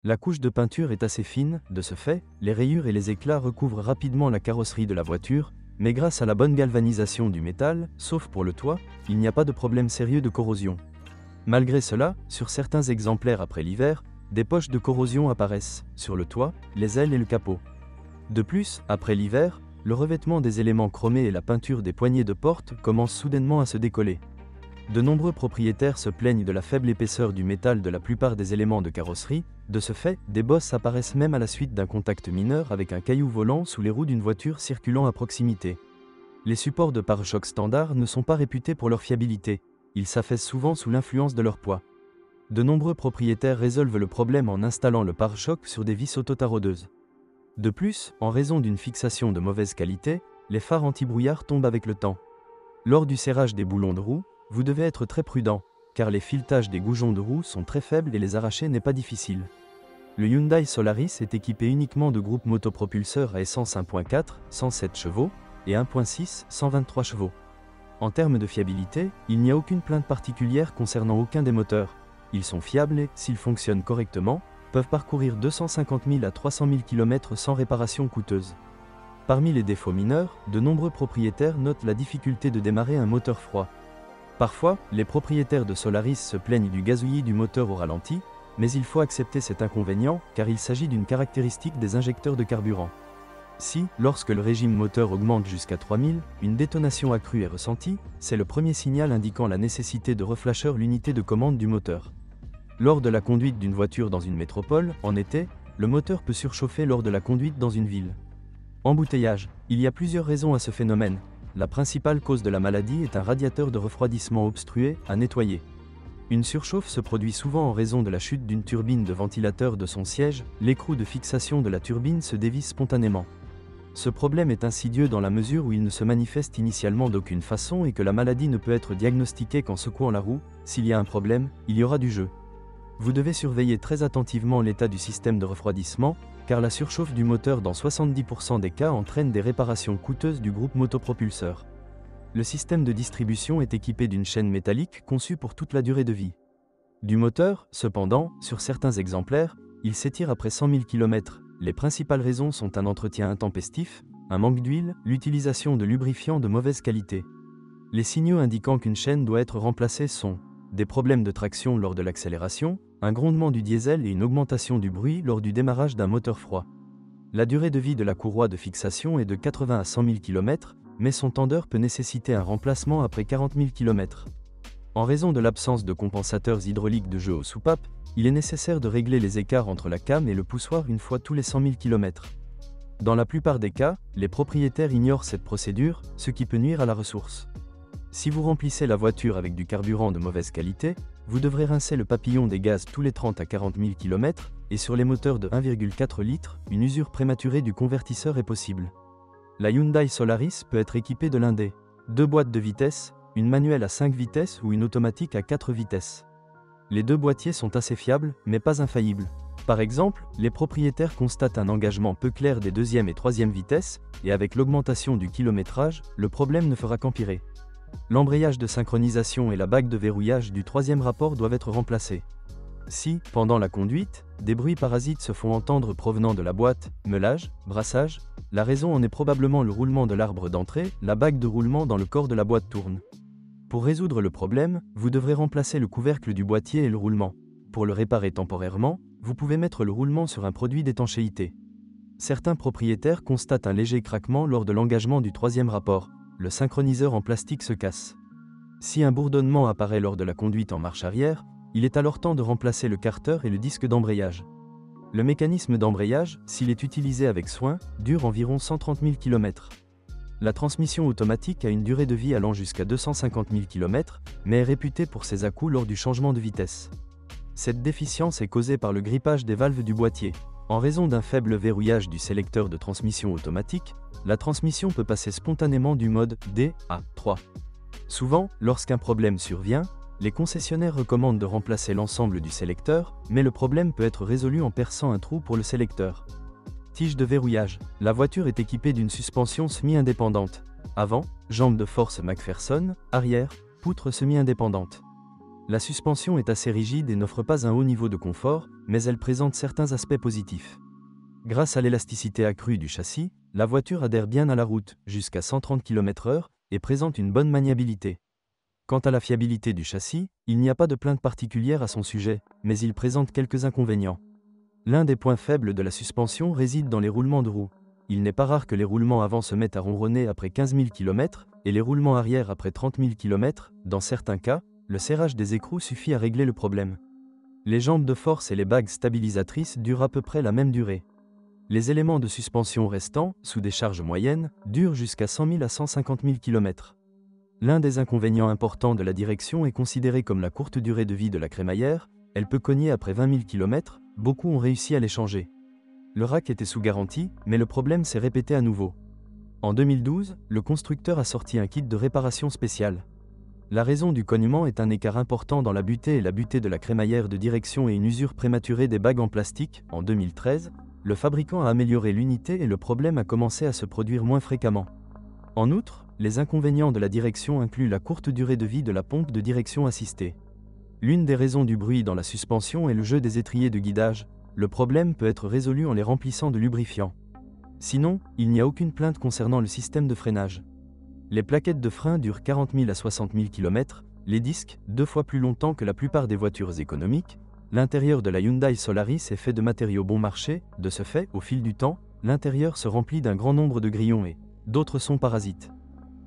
La couche de peinture est assez fine, de ce fait, les rayures et les éclats recouvrent rapidement la carrosserie de la voiture, mais grâce à la bonne galvanisation du métal, sauf pour le toit, il n'y a pas de problème sérieux de corrosion. Malgré cela, sur certains exemplaires après l'hiver, des poches de corrosion apparaissent, sur le toit, les ailes et le capot. De plus, après l'hiver, le revêtement des éléments chromés et la peinture des poignées de porte commencent soudainement à se décoller. De nombreux propriétaires se plaignent de la faible épaisseur du métal de la plupart des éléments de carrosserie, de ce fait, des bosses apparaissent même à la suite d'un contact mineur avec un caillou volant sous les roues d'une voiture circulant à proximité. Les supports de pare-chocs standards ne sont pas réputés pour leur fiabilité, ils s'affaissent souvent sous l'influence de leur poids. De nombreux propriétaires résolvent le problème en installant le pare-choc sur des vis autotaraudeuses. De plus, en raison d'une fixation de mauvaise qualité, les phares anti-brouillard tombent avec le temps. Lors du serrage des boulons de roue, vous devez être très prudent, car les filetages des goujons de roue sont très faibles et les arracher n'est pas difficile. Le Hyundai Solaris est équipé uniquement de groupes motopropulseurs à essence 1.4, 107 chevaux, et 1.6, 123 chevaux. En termes de fiabilité, il n'y a aucune plainte particulière concernant aucun des moteurs. Ils sont fiables et, s'ils fonctionnent correctement, peuvent parcourir 250 000 à 300 000 km sans réparation coûteuse. Parmi les défauts mineurs, de nombreux propriétaires notent la difficulté de démarrer un moteur froid. Parfois, les propriétaires de Solaris se plaignent du gazouillis du moteur au ralenti, mais il faut accepter cet inconvénient car il s'agit d'une caractéristique des injecteurs de carburant. Si, lorsque le régime moteur augmente jusqu'à 3000, une détonation accrue est ressentie, c'est le premier signal indiquant la nécessité de reflasher l'unité de commande du moteur. Lors de la conduite d'une voiture dans une métropole, en été, le moteur peut surchauffer lors de la conduite dans une ville. Embouteillage. Il y a plusieurs raisons à ce phénomène. La principale cause de la maladie est un radiateur de refroidissement obstrué, à nettoyer. Une surchauffe se produit souvent en raison de la chute d'une turbine de ventilateur de son siège, l'écrou de fixation de la turbine se dévisse spontanément. Ce problème est insidieux dans la mesure où il ne se manifeste initialement d'aucune façon et que la maladie ne peut être diagnostiquée qu'en secouant la roue. S'il y a un problème, il y aura du jeu. Vous devez surveiller très attentivement l'état du système de refroidissement, car la surchauffe du moteur dans 70% des cas entraîne des réparations coûteuses du groupe motopropulseur. Le système de distribution est équipé d'une chaîne métallique conçue pour toute la durée de vie du moteur. Cependant, sur certains exemplaires, il s'étire après 100 000 km. Les principales raisons sont un entretien intempestif, un manque d'huile, l'utilisation de lubrifiants de mauvaise qualité. Les signaux indiquant qu'une chaîne doit être remplacée sont des problèmes de traction lors de l'accélération, un grondement du diesel et une augmentation du bruit lors du démarrage d'un moteur froid. La durée de vie de la courroie de fixation est de 80 à 100 000 km, mais son tendeur peut nécessiter un remplacement après 40 000 km. En raison de l'absence de compensateurs hydrauliques de jeu aux soupapes, il est nécessaire de régler les écarts entre la came et le poussoir une fois tous les 100 000 km. Dans la plupart des cas, les propriétaires ignorent cette procédure, ce qui peut nuire à la ressource. Si vous remplissez la voiture avec du carburant de mauvaise qualité, vous devrez rincer le papillon des gaz tous les 30 à 40 000 km, et sur les moteurs de 1,4 litres, une usure prématurée du convertisseur est possible. La Hyundai Solaris peut être équipée de l'un des 2 boîtes de vitesse, une manuelle à 5 vitesses ou une automatique à 4 vitesses. Les 2 boîtiers sont assez fiables, mais pas infaillibles. Par exemple, les propriétaires constatent un engagement peu clair des 2e et 3e vitesses, et avec l'augmentation du kilométrage, le problème ne fera qu'empirer. L'embrayage de synchronisation et la bague de verrouillage du 3e rapport doivent être remplacés. Si, pendant la conduite, des bruits parasites se font entendre provenant de la boîte, meulage, brassage, la raison en est probablement le roulement de l'arbre d'entrée, la bague de roulement dans le corps de la boîte tourne. Pour résoudre le problème, vous devrez remplacer le couvercle du boîtier et le roulement. Pour le réparer temporairement, vous pouvez mettre le roulement sur un produit d'étanchéité. Certains propriétaires constatent un léger craquement lors de l'engagement du 3e rapport. Le synchroniseur en plastique se casse. Si un bourdonnement apparaît lors de la conduite en marche arrière, il est alors temps de remplacer le carter et le disque d'embrayage. Le mécanisme d'embrayage, s'il est utilisé avec soin, dure environ 130 000 km. La transmission automatique a une durée de vie allant jusqu'à 250 000 km, mais est réputée pour ses à-coups lors du changement de vitesse. Cette déficience est causée par le grippage des valves du boîtier. En raison d'un faible verrouillage du sélecteur de transmission automatique, la transmission peut passer spontanément du mode D à 3. Souvent, lorsqu'un problème survient, les concessionnaires recommandent de remplacer l'ensemble du sélecteur, mais le problème peut être résolu en perçant un trou pour le sélecteur. Tige de verrouillage. La voiture est équipée d'une suspension semi-indépendante. Avant, jambe de force McPherson, arrière, poutre semi-indépendante. La suspension est assez rigide et n'offre pas un haut niveau de confort, mais elle présente certains aspects positifs. Grâce à l'élasticité accrue du châssis, la voiture adhère bien à la route, jusqu'à 130 km/h, et présente une bonne maniabilité. Quant à la fiabilité du châssis, il n'y a pas de plainte particulière à son sujet, mais il présente quelques inconvénients. L'un des points faibles de la suspension réside dans les roulements de roues. Il n'est pas rare que les roulements avant se mettent à ronronner après 15 000 km, et les roulements arrière après 30 000 km. Dans certains cas, le serrage des écrous suffit à régler le problème. Les jambes de force et les bagues stabilisatrices durent à peu près la même durée. Les éléments de suspension restants, sous des charges moyennes, durent jusqu'à 100 000 à 150 000 km. L'un des inconvénients importants de la direction est considéré comme la courte durée de vie de la crémaillère. Elle peut cogner après 20 000 km, beaucoup ont réussi à les changer. Le rack était sous garantie, mais le problème s'est répété à nouveau. En 2012, le constructeur a sorti un kit de réparation spécial. La raison du cognement est un écart important dans la butée et la butée de la crémaillère de direction et une usure prématurée des bagues en plastique. En 2013, le fabricant a amélioré l'unité et le problème a commencé à se produire moins fréquemment. En outre, les inconvénients de la direction incluent la courte durée de vie de la pompe de direction assistée. L'une des raisons du bruit dans la suspension est le jeu des étriers de guidage. Le problème peut être résolu en les remplissant de lubrifiant. Sinon, il n'y a aucune plainte concernant le système de freinage. Les plaquettes de frein durent 40 000 à 60 000 km, les disques, 2 fois plus longtemps que la plupart des voitures économiques. L'intérieur de la Hyundai Solaris est fait de matériaux bon marché. De ce fait, au fil du temps, l'intérieur se remplit d'un grand nombre de grillons et d'autres sont parasites.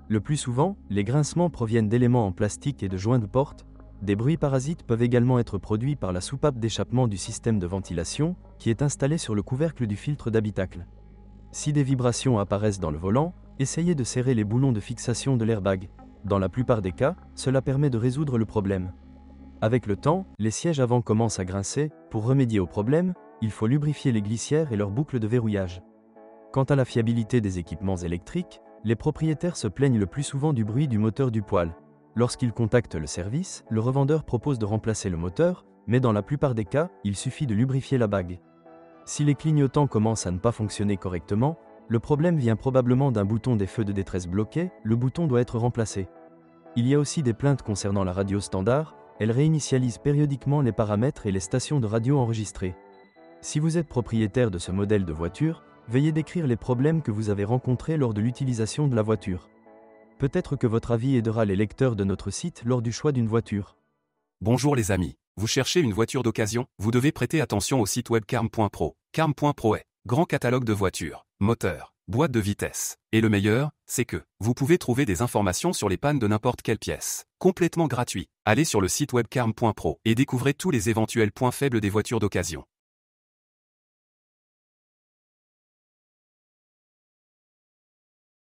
Le plus souvent, les grincements proviennent d'éléments en plastique et de joints de porte. Des bruits parasites peuvent également être produits par la soupape d'échappement du système de ventilation, qui est installée sur le couvercle du filtre d'habitacle. Si des vibrations apparaissent dans le volant, essayez de serrer les boulons de fixation de l'airbag. Dans la plupart des cas, cela permet de résoudre le problème. Avec le temps, les sièges avant commencent à grincer. Pour remédier au problème, il faut lubrifier les glissières et leurs boucles de verrouillage. Quant à la fiabilité des équipements électriques, les propriétaires se plaignent le plus souvent du bruit du moteur du poêle. Lorsqu'ils contactent le service, le revendeur propose de remplacer le moteur, mais dans la plupart des cas, il suffit de lubrifier la bague. Si les clignotants commencent à ne pas fonctionner correctement, le problème vient probablement d'un bouton des feux de détresse bloqué. Le bouton doit être remplacé. Il y a aussi des plaintes concernant la radio standard. Elle réinitialise périodiquement les paramètres et les stations de radio enregistrées. Si vous êtes propriétaire de ce modèle de voiture, veuillez décrire les problèmes que vous avez rencontrés lors de l'utilisation de la voiture. Peut-être que votre avis aidera les lecteurs de notre site lors du choix d'une voiture. Bonjour les amis, vous cherchez une voiture d'occasion? Vous devez prêter attention au site web carm.pro. Carm.pro est grand catalogue de voitures, moteurs, boîtes de vitesse. Et le meilleur, c'est que vous pouvez trouver des informations sur les pannes de n'importe quelle pièce. Complètement gratuit. Allez sur le site web carm.pro et découvrez tous les éventuels points faibles des voitures d'occasion.